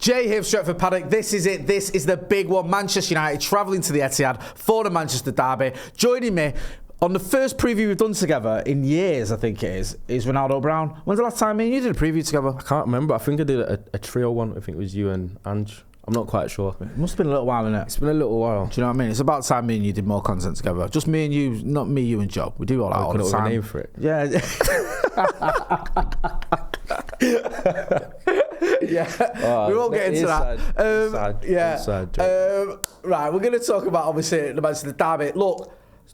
Jay here, Stretford, Paddock. This is it. This is the big one. Manchester United travelling to the Etihad for the Manchester derby. Joining me on the first preview we've done together in years, I think it is Ronaldo Brown. When's the last time me and you did a preview together? I can't remember. I think I did a trio one. I think it was you and Ange. I'm not quite sure. It must have been a little while, innit? It's been a little while. Do you know what I mean? It's about time me and you did more content together. Just me and you, not me, you and Joe. We do all that all the time. A name for it. Yeah. Yeah, we won't get into that. Right, we're going to talk about, obviously, the Manchester derby. Look,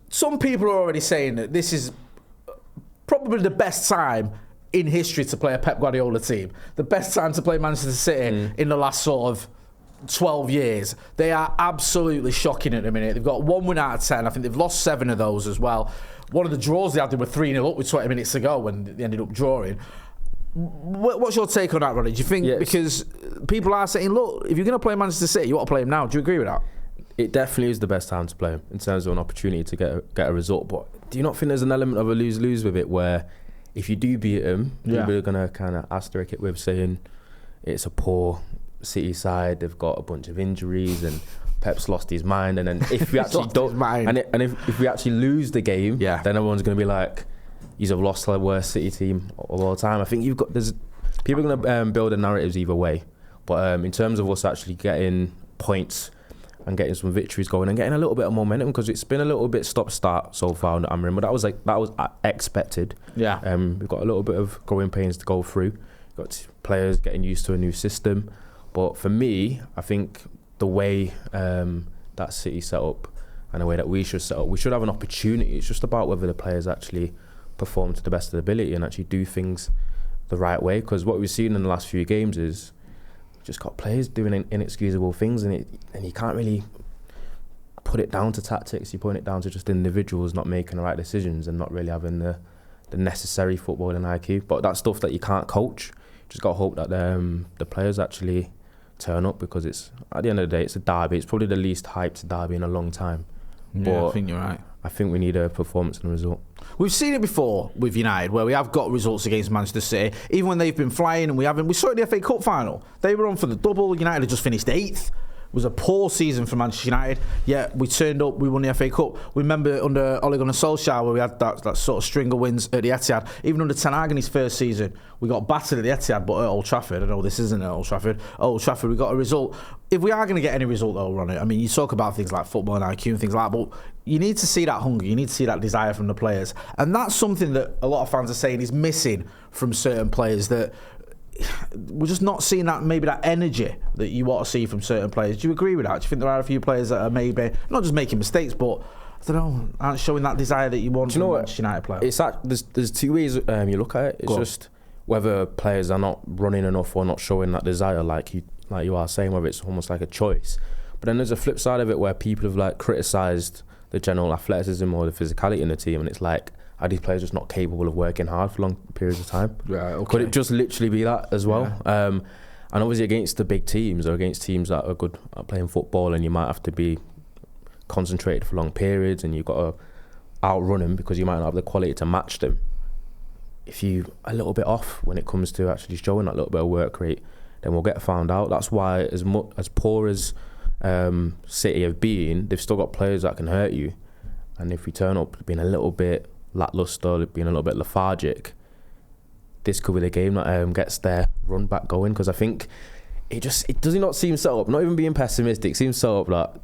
some people are already saying that this is probably the best time in history to play a Pep Guardiola team. The best time to play Manchester City in the last sort of 12 years. They are absolutely shocking at the minute. They've got 1 win out of 10. I think they've lost 7 of those as well. One of the draws they had, they were 3-0 up with 20 minutes to go when they ended up drawing. What's your take on that, Ronnie? Do you think, because people are saying, look, if you're going to play Manchester City, you want to play him now. Do you agree with that? It definitely is the best time to play him in terms of an opportunity to get a result. But do you not think there's an element of a lose-lose with it where if you do beat him, people are going to kind of asterisk it with saying it's a poor City side, they've got a bunch of injuries and Pep's lost his mind, and then if we actually don't, if we actually lose the game, then everyone's going to be like, he's have lost the worst City team of all time. I think people are going to build the narratives either way, but in terms of us actually getting points and getting some victories going and getting a little bit of momentum, because it's been a little bit stop-start so far under Amorim, but that was expected. Yeah. We've got a little bit of growing pains to go through. We've got players getting used to a new system. But for me, I think the way that City set up and the way that we should set up, we should have an opportunity. It's just about whether the players actually perform to the best of their ability and actually do things the right way. Because what we've seen in the last few games is just got players doing inexcusable things, and you can't really put it down to tactics. You're putting it down to just individuals not making the right decisions and not really having the necessary footballing IQ. But that's stuff that you can't coach. You just got to hope that the players actually turn up, because it's, at the end of the day, it's a derby. It's probably the least hyped derby in a long time. Yeah, but I think you're right. I think we need a performance and a result. We've seen it before with United, where we have got results against Manchester City, even when they've been flying, and we haven't. We saw it in the FA Cup final. They were on for the double. United had just finished 8th. It was a poor season for Manchester United, yet we turned up, we won the FA Cup. We remember under Ole Gunnar Solskjaer, where we had that sort of string of wins at the Etihad. Even under Ten Hag in his first season, we got battered at the Etihad, but at Old Trafford, I know this isn't at Old Trafford, we got a result. If we are going to get any result though, Ronnie, I mean, you talk about things like football and IQ and things like that, but you need to see that hunger, you need to see that desire from the players. And that's something that a lot of fans are saying is missing from certain players, that we're just not seeing that energy that you want to see from certain players. Do you agree with that? Do you think there are a few players that are maybe not just making mistakes, but I don't know, aren't showing that desire that you want from a Manchester United player? It's there's 2 ways you look at it. It's just whether players are not running enough or not showing that desire, like you are saying, whether it's almost like a choice. But then there's a flip side of it where people have criticised the general athleticism or the physicality in the team, and it's like, are these players just not capable of working hard for long periods of time? Right, okay. Could it just literally be that as well? Yeah. And obviously against the big teams, or against teams that are good at playing football, and you might have to be concentrated for long periods, and you've got to outrun them because you might not have the quality to match them. If you a little bit off when it comes to actually showing that little bit of work rate, then we'll get found out. That's why as poor as City have been, they've still got players that can hurt you. And if we turn up being a little bit lacklustre, being a little bit lethargic, this could be the game that gets their run back going, because I think it does not seem set up, not even being pessimistic, seems set up that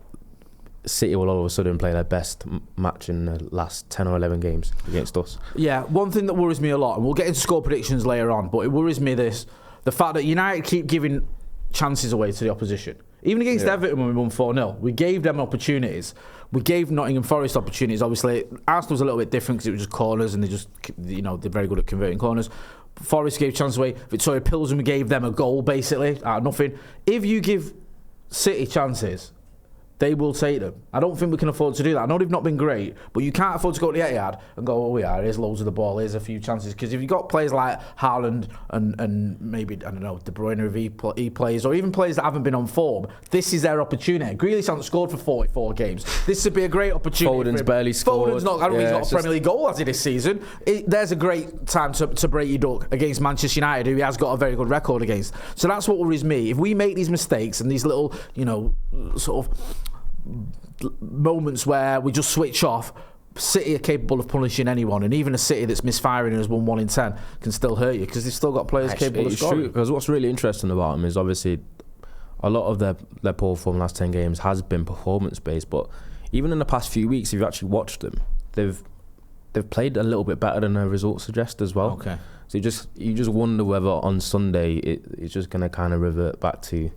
City will all of a sudden play their best match in the last 10 or 11 games against us. Yeah, one thing that worries me a lot, and we'll get into score predictions later on, but it worries me the fact that United keep giving chances away to the opposition. Even against Everton when we won 4-0, we gave them opportunities. We gave Nottingham Forest opportunities. Obviously, Arsenal was a little bit different because it was just corners, and they're very good at converting corners. Forest gave chances away. Victoria Pilsen, we gave them a goal basically out of nothing. If you give City chances, they will take them. I don't think we can afford to do that. I know they've not been great, but you can't afford to go to the Etihad and go, oh yeah, here's loads of the ball, here's a few chances. Because if you've got players like Haaland and maybe, I don't know, De Bruyne if he plays, or even players that haven't been on form, this is their opportunity. Grealish hasn't scored for 44 games. This would be a great opportunity. Foden's barely scored. Foden's not, I don't think he's got a Premier League goal, has he, this season? There's a great time to break your duck against Manchester United, who he has got a very good record against. So that's what worries me. If we make these mistakes and these little, sort of moments where we just switch off, City are capable of punishing anyone, and even a City that's misfiring and has won 1 in 10 can still hurt you because they've still got players capable of scoring. Because what's really interesting about them is obviously a lot of their poor form last 10 games has been performance based, but even in the past few weeks, if you actually watched them, they've played a little bit better than their results suggest as well. Okay. So you just wonder whether on Sunday it's just going to kind of revert back to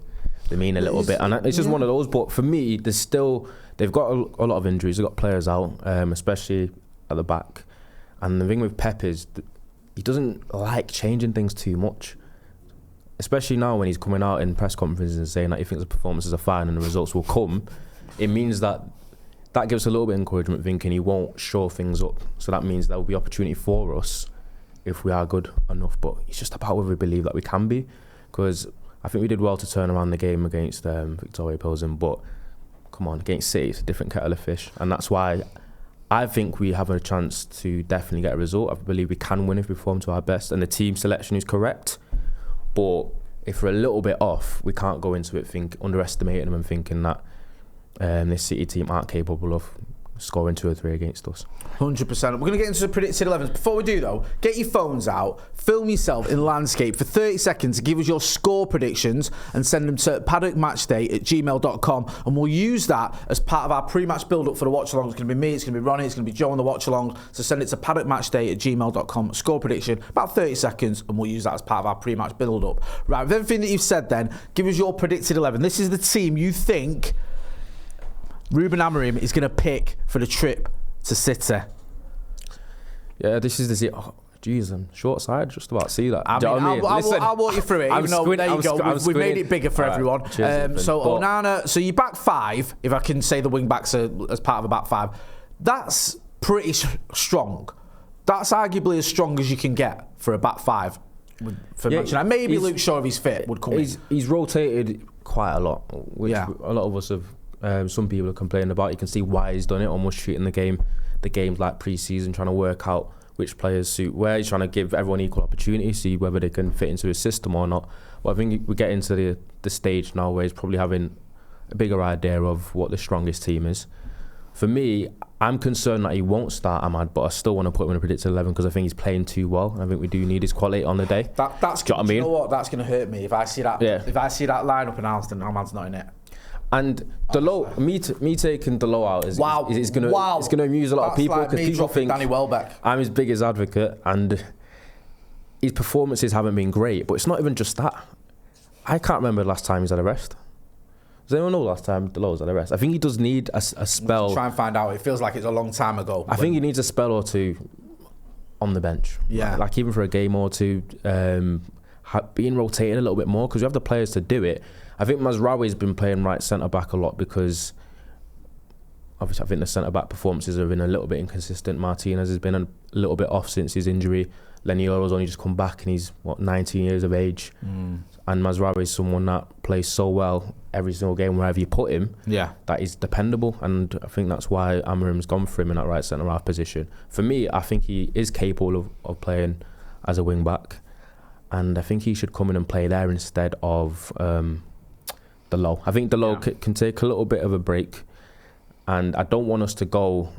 the mean a little bit, and it's just one of those. But for me, they've got a lot of injuries. They've got players out, especially at the back. And the thing with Pep is he doesn't like changing things too much, especially now when he's coming out in press conferences and saying that he thinks the performances are fine and the results will come. It means that gives a little bit of encouragement, thinking he won't show things up. So that means there will be opportunity for us if we are good enough. But it's just about whether we believe that we can be, because I think we did well to turn around the game against Victoria Pilsen, but come on, against City, it's a different kettle of fish. And that's why I think we have a chance to definitely get a result. I believe we can win if we perform to our best, and the team selection is correct. But if we're a little bit off, we can't go into it underestimating them and thinking that this City team aren't capable of scoring 2 or 3 against us. 100%. We're going to get into the predicted 11s. Before we do, though, get your phones out, film yourself in landscape for 30 seconds to give us your score predictions and send them to paddockmatchday@gmail.com, and we'll use that as part of our pre-match build-up for the watch-along. It's going to be me, it's going to be Ronnie, it's going to be Joe on the watch-along. So send it to paddockmatchday@gmail.com, score prediction, about 30 seconds, and we'll use that as part of our pre-match build-up. Right, with everything that you've said then, give us your predicted 11. This is the team you think Ruben Amorim is going to pick for the trip to City. Yeah, this is the... Oh, jeez, I'm short-sighted just about to see that. I'll walk you through it. There you go. We've made it bigger for everyone. So Onana, so your back 5, if I can say the wing-backs as part of a back 5, that's pretty strong. That's arguably as strong as you can get for a back 5. For Manchester United. Maybe Luke Shaw, if he's fit, would come in. He's rotated quite a lot, which a lot of us have... some people are complaining about. You can see why he's done it, almost treating the games like pre-season, trying to work out which players suit where. He's trying to give everyone equal opportunity, see whether they can fit into his system or not. But I think we get into the stage now where he's probably having a bigger idea of what the strongest team is. For me, I'm concerned that he won't start Ahmad, but I still want to put him in a predicted 11 because I think he's playing too well. I think we do need his quality on the day. That's do you know what I mean? You know what? That's going to hurt me if I see that. Yeah. If I see that lineup announced and Ahmad's not in it. And me taking Delo out is going to amuse a lot of people, because people think Danny Welbeck. I'm his biggest advocate, and his performances haven't been great. But it's not even just that. I can't remember the last time he's had a rest. Does anyone know the last time Delo's had a rest? I think he does need a spell. We'll try and find out. It feels like it's a long time ago. I think he needs a spell or two on the bench. Yeah, like even for a game or two, being rotated a little bit more, because you have the players to do it. I think Mazraoui's been playing right centre-back a lot because obviously I think the centre-back performances have been a little bit inconsistent. Martinez has been a little bit off since his injury. Leniolo's only just come back and he's, 19 years of age. And Mazraoui is someone that plays so well every single game wherever you put him, that he's dependable. And I think that's why Amorim's gone for him in that right centre-half position. For me, I think he is capable of playing as a wing-back. And I think he should come in and play there instead of... Delo. I think Delo can take a little bit of a break, and I don't want us to go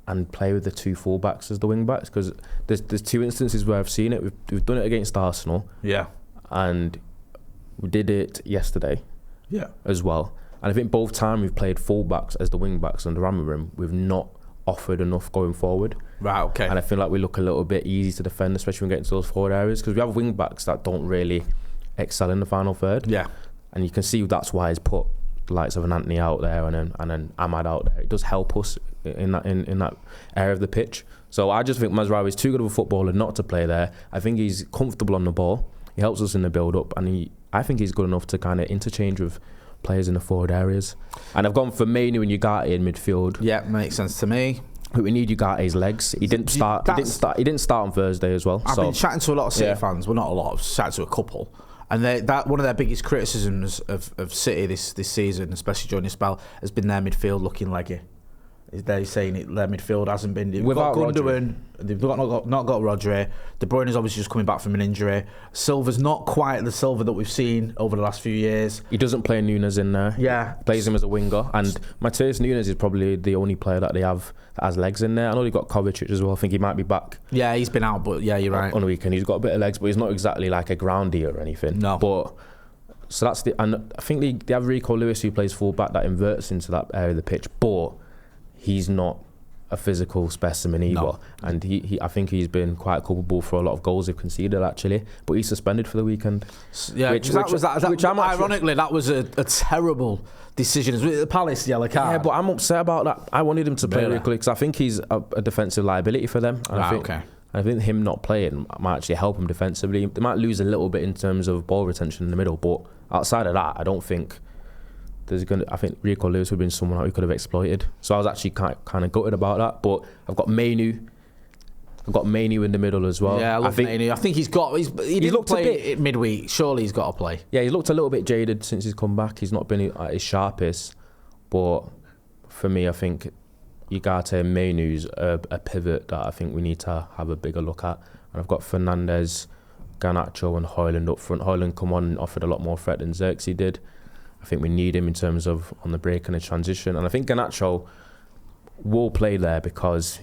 and play with the 2 full-backs as the wing-backs, because there's 2 instances where I've seen it. We've done it against Arsenal, and we did it yesterday as well. And I think both times we've played full-backs as the wing-backs under Amorim, we've not offered enough going forward. Right, okay. And I feel like we look a little bit easy to defend, especially when we get into those forward areas, because we have wing-backs that don't really excel in the final third. Yeah. And you can see that's why he's put the likes of an Anthony out there and then Ahmad out there. It does help us in that area of the pitch. So I just think Mazraoui is too good of a footballer not to play there. I think he's comfortable on the ball. He helps us in the build-up, and I think he's good enough to kind of interchange with players in the forward areas. And I've gone for Mainu and Ugarte in midfield. Yeah, makes sense to me. But we need Ugarte's legs. He didn't start on Thursday as well. I've been chatting to a lot of City fans. Well, not a lot. I've chatted to a couple. And one of their biggest criticisms of City this season, especially during this spell, has been their midfield looking leggy. They're saying their midfield hasn't been. They've got Gundogan, they've not got Rodri. De Bruyne is obviously just coming back from an injury. Silva's not quite the Silva that we've seen over the last few years. He doesn't play Nunes in there. Yeah, plays him as a winger. And Matheus Nunes is probably the only player that they have that has legs in there. I know they've got Kovacic as well. I think he might be back. Yeah, he's been out, but yeah, you're right. On the weekend, he's got a bit of legs, but he's not exactly like a groundy or anything. No, but. So that's and I think they have Rico Lewis who plays full back that inverts into that area of the pitch, but he's not a physical specimen either. No. And I think he's been quite culpable for a lot of goals they've conceded actually, but he's suspended for the weekend. Yeah, ironically that was a terrible decision. It was the Palace yellow card. Yeah, but I'm upset about that. I wanted him to play Rico because I think he's a defensive liability for them. And I think him not playing might actually help him defensively. They might lose a little bit in terms of ball retention in the middle, but outside of that, I don't think I think Rico Lewis would have been someone who could have exploited. So I was actually kind of gutted about that. But I've got Mainu in the middle as well. Yeah, I love Mainu. I think he didn't play midweek. Surely he's got to play. Yeah, he looked a little bit jaded since he's come back. He's not been at his sharpest. But for me, I think Ugarte and Mainu's a pivot that I think we need to have a bigger look at. And I've got Fernandes, Garnacho and Højlund up front. Højlund come on and offered a lot more threat than Xerxes did. I think we need him in terms of on the break and the transition. And I think Garnacho will play there because,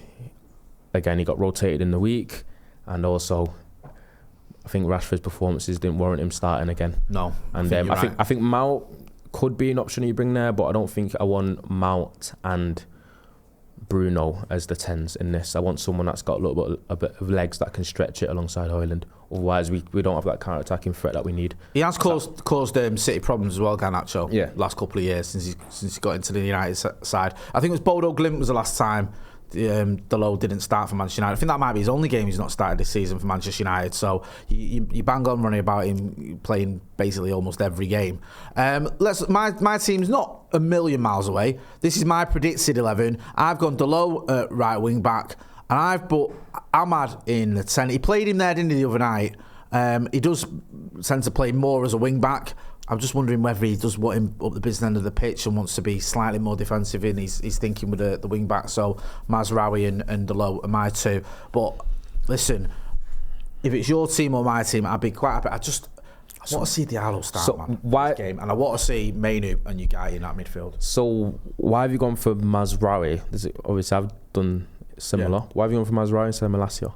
again, he got rotated in the week. And also, I think Rashford's performances didn't warrant him starting again. No. And I think Mount could be an option you bring there, but I don't think I want Mount and Bruno as the 10s in this. I want someone that's got a bit of legs that can stretch it alongside Højlund. Otherwise, we don't have that counter-attacking threat that we need. He has caused City problems as well, Garnacho. Yeah. Last couple of years since he got into the United side. I think it was Bodo Glimt was the last time Dalot didn't start for Manchester United. I think that might be his only game he's not started this season for Manchester United. So you bang on Ronnie about him playing basically almost every game. My team's not a million miles away. This is my predicted 11. I've gone Dalot at right wing back, and I've put Ahmad in the 10. He played him there, didn't he, the other night? He does tend to play more as a wing back. I'm just wondering whether he does want him up the business end of the pitch and wants to be slightly more defensive in. He's thinking with the wing back. So Mazraoui and Dalot are my two. But listen, if it's your team or my team, I'd be quite happy. I want to see Diallo start, this game, and I want to see Mainu and Ugarte in that midfield. So why have you gone for Mazraoui? Obviously, I've done similar. Yeah. Why have you gone for Mazraoui instead of Malacia?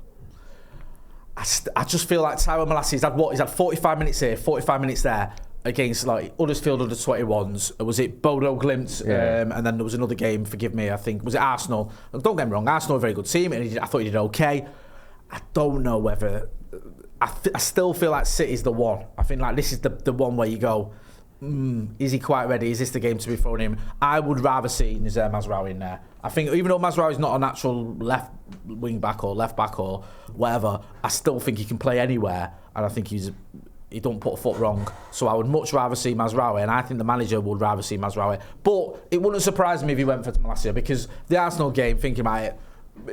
I just feel like Tyrone Malacia, he's had 45 minutes here, 45 minutes there against like Huddersfield under 21s. Was it Bodo Glimt? Yeah. And then there was another game, forgive me, I think. Was it Arsenal? Don't get me wrong, Arsenal are a very good team, and I thought he did okay. I don't know whether... I still feel like City's the one. I think like this is the one where you go, is he quite ready? Is this the game to be thrown in? I would rather see Nazer Mazraoui in there. I think even though Mazraoui is not a natural left wing back or left back or whatever, I still think he can play anywhere, and I think he don't put a foot wrong. So I would much rather see Mazraoui, and I think the manager would rather see Mazraoui. But it wouldn't surprise me if he went for Malacia, because the Arsenal game, thinking about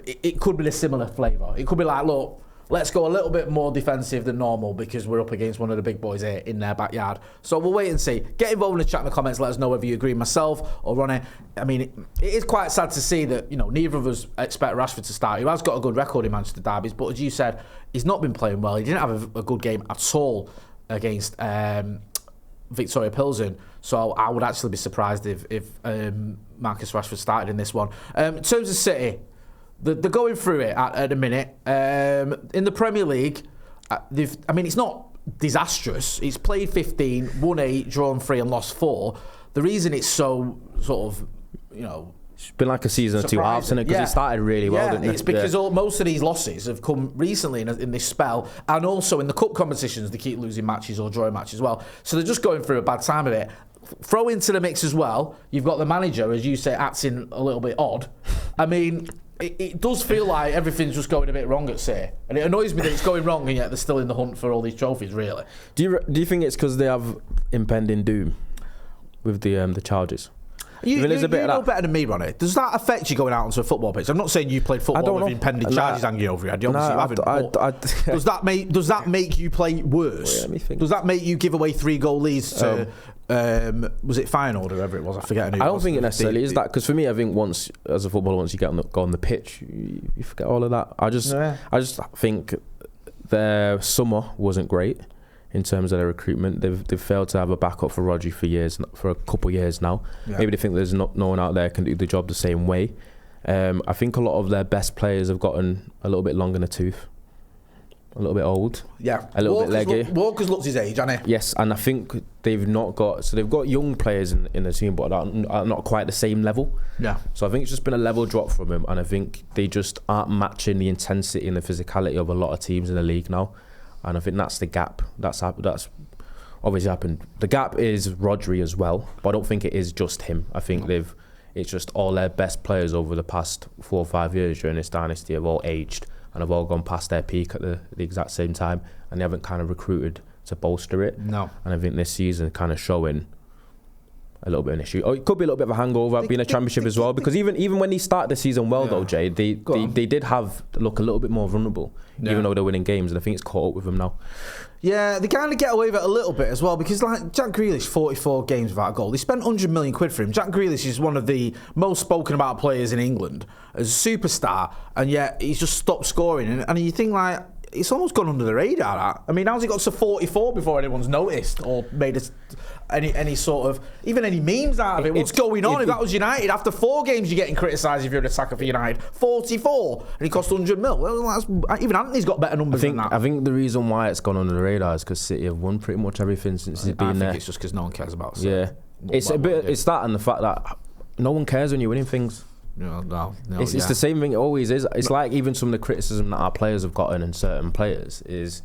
it could be a similar flavour. It could be like, look, let's go a little bit more defensive than normal because we're up against one of the big boys here in their backyard. So we'll wait and see. Get involved in the chat in the comments. Let us know whether you agree, myself or Ronnie. I mean, it is quite sad to see that, neither of us expect Rashford to start. He has got a good record in Manchester derbies, but as you said, he's not been playing well. He didn't have a good game at all against Victoria Pilsen. So I would actually be surprised if Marcus Rashford started in this one. In terms of City, they're going through it at the minute. In the Premier League, it's not disastrous. It's played 15, won 8, drawn 3 and lost 4. The reason it's so sort of, it's been like a season of 2 halves, isn't it? Because it started really well, didn't it? It's because most of these losses have come recently in this spell, and also in the cup competitions, they keep losing matches or drawing matches as well. So they're just going through a bad time of it. Throw into the mix as well, you've got the manager, as you say, acting a little bit odd. I mean... It does feel like everything's just going a bit wrong at City, and it annoys me that it's going wrong and yet they're still in the hunt for all these trophies. Really, do you think it's because they have impending doom? with the charges. You know better than me, Ronnie. Does that affect you going out onto a football pitch? I'm not saying you played football with impending charges hanging over your head. Obviously you haven't. Does that make you play worse? Does that make you give away 3-goal leads to was it Feyenoord or whoever it was? I forget. I don't think it necessarily is that, because for me, I think once as a footballer, once you go on the pitch, you forget all of that. I just think their summer wasn't great in terms of their recruitment. They've failed to have a backup for Rodri for a couple of years now. Yeah. Maybe they think there's no one out there can do the job the same way. I think a lot of their best players have gotten a little bit long in the tooth, a little bit old. Yeah, a little bit leggy. Walker's looked his age, hasn't he? Yes, and I think they've got young players in the team, but are not quite the same level. Yeah. So I think it's just been a level drop from him, and I think they just aren't matching the intensity and the physicality of a lot of teams in the league now. And I think that's the gap that's obviously happened. The gap is Rodri as well, but I don't think it is just him. I think it's just all their best players over the past 4 or 5 years during this dynasty have all aged and have all gone past their peak at the exact same time, and they haven't kind of recruited to bolster it. No. And I think this season kind of showing a little bit of an issue. It could be a little bit of a hangover being a championship as well, because even when they started the season well, though, Jay, they did look a little bit more vulnerable, even though they're winning games, and I think it's caught up with them now. Yeah, they kind of get away with it a little bit as well, because like Jack Grealish, 44 games without a goal. They spent 100 million quid for him. Jack Grealish is one of the most spoken about players in England as a superstar, and yet he's just stopped scoring. And you think like, it's almost gone under the radar. That. I mean, how's he got to 44 before anyone's noticed or made any sort of even any memes out of it? What's going on? If that was United, after 4 games, you're getting criticised if you're an attacker for United. 44, and he cost 100 mil. Well, even Anthony's got better numbers than that. I think the reason why it's gone under the radar is because City have won pretty much everything since he's been there. I think it's just because no one cares about City. Yeah, it's that and the fact that no one cares when you're winning things. No, it's the same thing. It always is. It's like even some of the criticism that our players have gotten and certain players is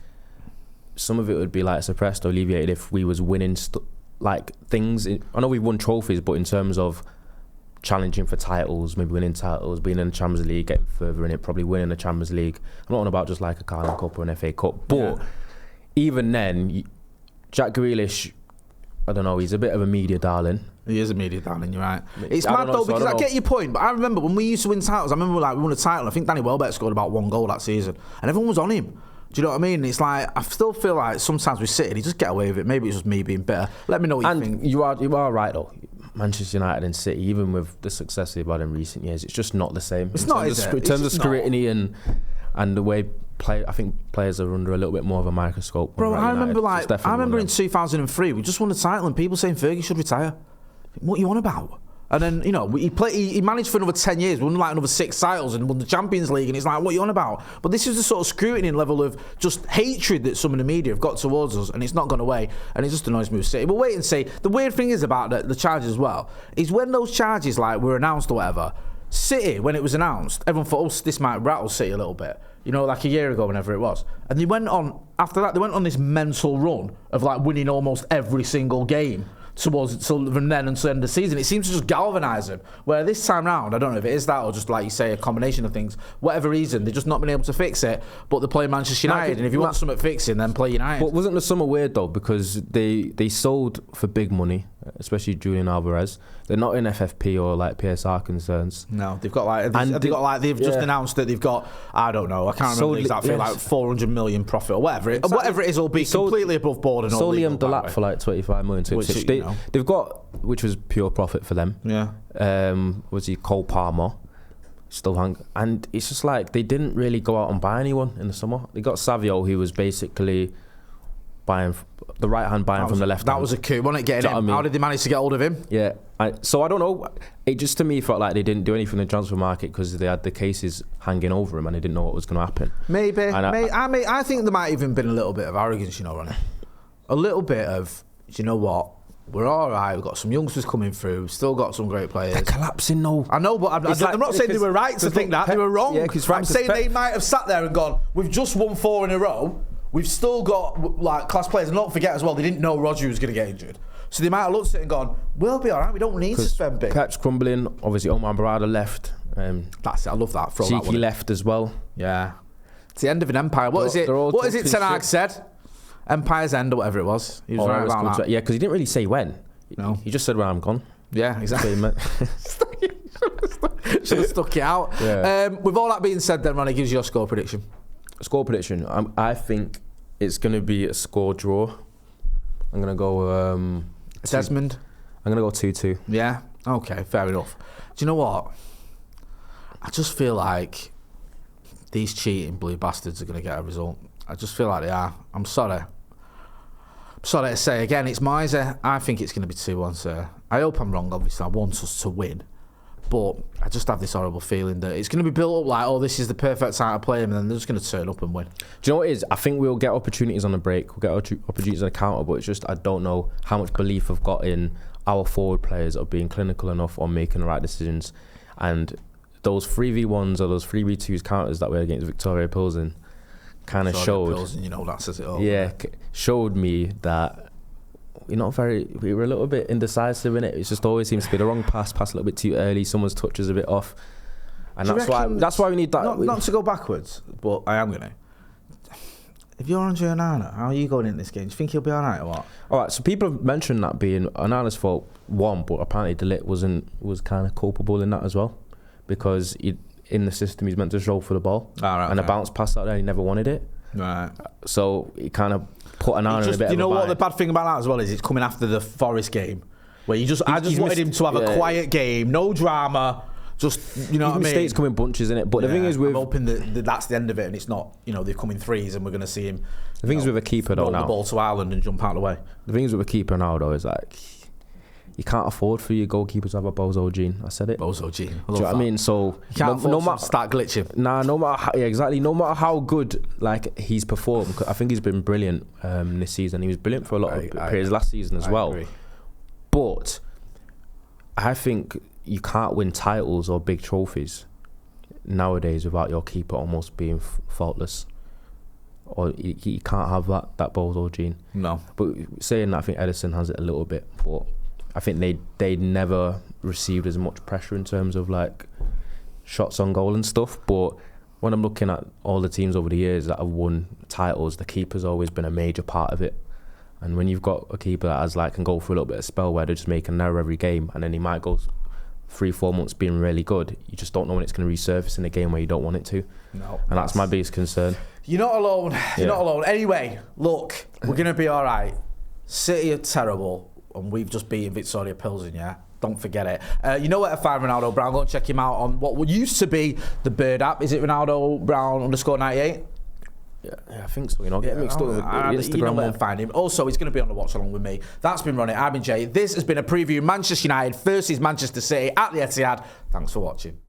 some of it would be like suppressed or alleviated if we was winning things. I know we've won trophies, but in terms of challenging for titles, maybe winning titles, being in the Champions League, getting further in it, probably winning the Champions League. I'm not on about just like a Carling Cup or an FA Cup, but even then, Jack Grealish, I don't know, he's a bit of a media darling. He is a media darling, you're right. It's mad though, because I get your point, but I remember when we used to win titles, I remember we won a title, I think Danny Welbeck scored about 1 goal that season, and everyone was on him. Do you know what I mean? It's like, I still feel like sometimes with City, they just get away with it. Maybe it's just me being bitter. Let me know what you think. You are right though. Manchester United and City, even with the success they've had in recent years, it's just not the same. It's not, is it? In terms of scrutiny and the way I think players are under a little bit more of a microscope. Bro, I remember in 2003, we just won a title and people saying Fergie should retire. What are you on about? And then, he managed for another 10 years, won like another 6 titles and won the Champions League, and it's like, what are you on about? But this is the sort of scrutiny and level of just hatred that some of the media have got towards us, and it's not gone away, and it just annoys me with City. But wait and see. The weird thing is about the charges as well, is when those charges were announced or whatever, City, when it was announced, everyone thought, oh, this might rattle City a little bit. Like a year ago, whenever it was. And after that, they went on this mental run of winning almost every single game from then until the end of the season. It seems to just galvanise them. Where this time round, I don't know if it is that or just like you say, a combination of things. Whatever reason, they've just not been able to fix it. But they're playing Manchester United, and if you want something fixing, then play United. But wasn't the summer weird though? Because they sold for big money, especially Julian Alvarez. They're not in FFP or PSR concerns. No, they've got they've just announced that they've got, I don't know, I can't remember the exact figure, 400 million profit or whatever. Whatever it is, will be completely above board and all. Sold Liam Delap for 25 million. They've got, which was pure profit for them. Yeah. Was he Cole Palmer? Still hung, and it's just they didn't really go out and buy anyone in the summer. They got Savio, who was basically buying the right hand, buying from the left. That was a coup, wasn't it? Getting him. How did they manage to get hold of him? Yeah. So I don't know. It just to me felt like they didn't do anything in the transfer market because they had the cases hanging over him and they didn't know what was going to happen. Maybe. I think there might even been a little bit of arrogance, Ronnie. A little bit of, you know what? We're all right. We've got some youngsters coming through. Still got some great players. They're collapsing, though. I know, but I'm not saying they were right to think that. They were wrong. Yeah, I'm saying they might have sat there and gone, we've just won 4 in a row. We've still got class players. And don't forget as well, they didn't know Rodri was going to get injured. So they might have looked at it and gone, we'll be all right. We don't need to spend big. Pep's crumbling. Obviously, Omar Barada left. That's it. I love that. Cheeky left as well. Yeah. It's the end of an empire. What is it Ten Hag said? Empire's end or whatever it was. He was right about that. Yeah, because he didn't really say when. No. He just said when I'm gone. Yeah, exactly. Should have stuck it out. Yeah. With all that being said, then, Ronnie, gives you your score prediction. Score prediction. I think it's going to be a score draw. I'm going to go... Desmond? I'm going to go 2-2. Yeah? Okay, fair enough. Do you know what? I just feel like these cheating blue bastards are going to get a result. I just feel like they are. I'm sorry. I'm sorry to say again, it's Miser. I think it's going to be 2-1, sir. I hope I'm wrong, obviously. I want us to win. But I just have this horrible feeling that it's going to be built up like, oh, this is the perfect time to play them, and then they're just going to turn up and win. Do you know what it is? I think we'll get opportunities on the break. We'll get opportunities on the counter, but it's just I don't know how much belief I've got in our forward players of being clinical enough or making the right decisions. And those 3v1s or those 3v2s counters that we had against Victoria Pilsen kind of showed... Pilsen, you know, that says it all. Yeah, showed me that we were a little bit indecisive in it. It just always seems to be the wrong pass a little bit too early. Someone's touch is a bit off, and that's why we need that. Not to go backwards, but I am gonna. If you're on Onana, how are you going in this game? Do you think he'll be all right or what? All right, so people have mentioned that being Onana's fault, one, but apparently De Ligt was kind of culpable in that as well, because in the system he's meant to show for the ball, and a bounce pass out there, he never wanted it. Right. So he kind of put Onana in a bit. You know what the bad thing about that as well is? It's coming after the Forest game, where I just wanted him to have a quiet game, no drama. Just, you know what I mean? Mistakes come in bunches, in it. But the thing is, I'm hoping that that's the end of it, and it's not. You know, they come in threes, and we're going to see him. The thing is with a keeper though, now the ball to Ireland and jump out of the way. The thing is with a keeper now though is like, you can't afford for your goalkeeper to have a bozo gene. I said it. Bozo gene. Do you know what I mean? So you can't no matter start glitching. Nah, no matter how, exactly. No matter how good like he's performed, I think he's been brilliant this season. He was brilliant for a lot of periods last season as well. Agree. But I think you can't win titles or big trophies nowadays without your keeper almost being faultless. Or you can't have that bozo gene. No. But saying that, I think Edison has it a little bit, but I think they never received as much pressure in terms of like shots on goal and stuff. But when I'm looking at all the teams over the years that have won titles, the keeper's always been a major part of it. And when you've got a keeper that can go for a little bit of spell where they're just making an error every game, and then he might go 3-4 months being really good, you just don't know when it's going to resurface in a game where you don't want it to. No, and that's my biggest concern. You're not alone. You're not alone. Anyway, look, we're going to be all right. City are terrible, and we've just beaten Victoria Pilsen, yeah? Don't forget it. You know where to find Ronaldo Brown. Go and check him out on what used to be the Bird app. Is it Ronaldo Brown _98? Yeah, I think so. You're not getting mixed up with the Instagram. You know where to find him. Also, he's going to be on the watch along with me. That's been Ronnie. I've been Jay. This has been a preview. Manchester United versus Manchester City at the Etihad. Thanks for watching.